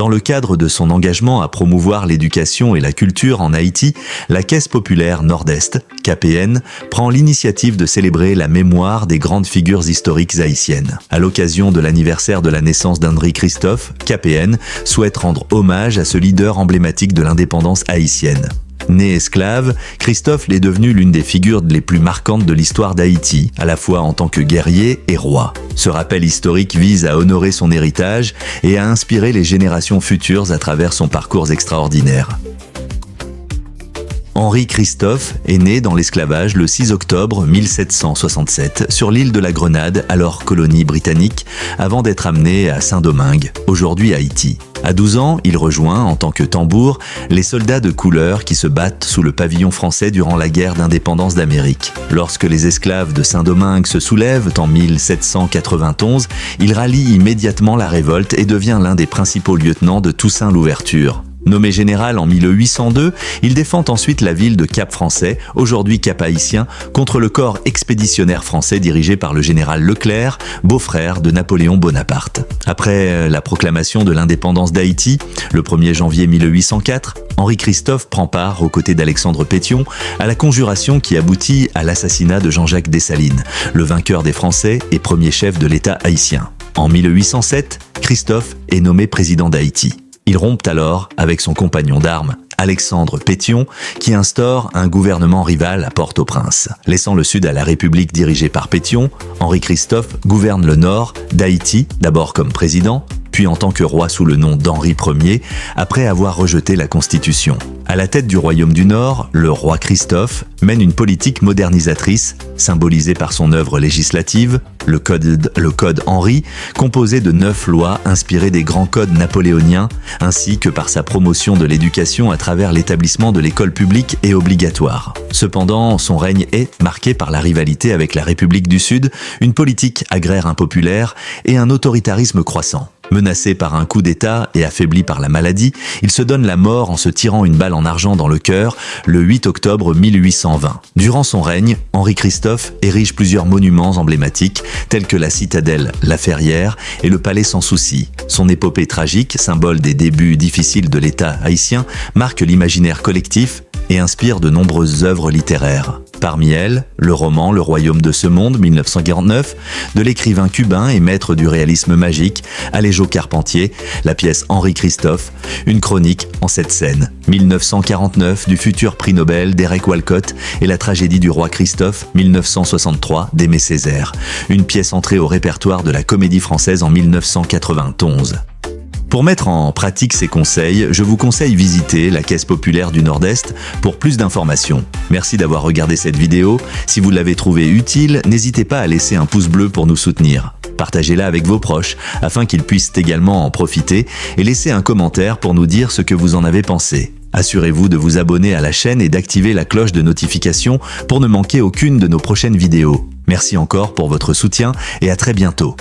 Dans le cadre de son engagement à promouvoir l'éducation et la culture en Haïti, la Caisse populaire Nord-Est, KPN, prend l'initiative de célébrer la mémoire des grandes figures historiques haïtiennes. À l'occasion de l'anniversaire de la naissance d'Henri Christophe, KPN souhaite rendre hommage à ce leader emblématique de l'indépendance haïtienne. Né esclave, Christophe est devenu l'une des figures les plus marquantes de l'histoire d'Haïti, à la fois en tant que guerrier et roi. Ce rappel historique vise à honorer son héritage et à inspirer les générations futures à travers son parcours extraordinaire. Henri Christophe est né dans l'esclavage le 6 octobre 1767 sur l'île de la Grenade, alors colonie britannique, avant d'être amené à Saint-Domingue, aujourd'hui Haïti. À 12 ans, il rejoint, en tant que tambour, les soldats de couleur qui se battent sous le pavillon français durant la guerre d'indépendance d'Amérique. Lorsque les esclaves de Saint-Domingue se soulèvent en 1791, il rallie immédiatement la révolte et devient l'un des principaux lieutenants de Toussaint Louverture. Nommé général en 1802, il défend ensuite la ville de Cap-Français, aujourd'hui Cap-Haïtien, contre le corps expéditionnaire français dirigé par le général Leclerc, beau-frère de Napoléon Bonaparte. Après la proclamation de l'indépendance d'Haïti, le 1er janvier 1804, Henri Christophe prend part, aux côtés d'Alexandre Pétion, à la conjuration qui aboutit à l'assassinat de Jean-Jacques Dessalines, le vainqueur des Français et premier chef de l'État haïtien. En 1807, Christophe est nommé président d'Haïti. Il rompt alors avec son compagnon d'armes, Alexandre Pétion, qui instaure un gouvernement rival à Port-au-Prince. Laissant le Sud à la République dirigée par Pétion, Henri Christophe gouverne le Nord d'Haïti, d'abord comme président, puis en tant que roi sous le nom d'Henri Ier, après avoir rejeté la Constitution. À la tête du Royaume du Nord, le roi Christophe mène une politique modernisatrice, symbolisée par son œuvre législative, le Code Henri, composé de 9 lois inspirées des grands codes napoléoniens, ainsi que par sa promotion de l'éducation à travers l'établissement de l'école publique et obligatoire. Cependant, son règne est marqué par la rivalité avec la République du Sud, une politique agraire impopulaire et un autoritarisme croissant. Menacé par un coup d'État et affaibli par la maladie, il se donne la mort en se tirant une balle en argent dans le cœur le 8 octobre 1820. Durant son règne, Henri Christophe érige plusieurs monuments emblématiques tels que la citadelle La Ferrière et le palais Sans Souci. Son épopée tragique, symbole des débuts difficiles de l'État haïtien, marque l'imaginaire collectif et inspire de nombreuses œuvres littéraires. Parmi elles, le roman Le Royaume de ce monde, 1949, de l'écrivain cubain et maître du réalisme magique, Alejo Carpentier, la pièce Henri Christophe, une chronique en 7 scènes, 1949 du futur prix Nobel d'Eric Walcott et la tragédie du roi Christophe, 1963 d'Aimé Césaire, une pièce entrée au répertoire de la Comédie Française en 1991. Pour mettre en pratique ces conseils, je vous conseille visiter la Caisse populaire du Nord-Est pour plus d'informations. Merci d'avoir regardé cette vidéo. Si vous l'avez trouvée utile, n'hésitez pas à laisser un pouce bleu pour nous soutenir. Partagez-la avec vos proches afin qu'ils puissent également en profiter et laissez un commentaire pour nous dire ce que vous en avez pensé. Assurez-vous de vous abonner à la chaîne et d'activer la cloche de notification pour ne manquer aucune de nos prochaines vidéos. Merci encore pour votre soutien et à très bientôt.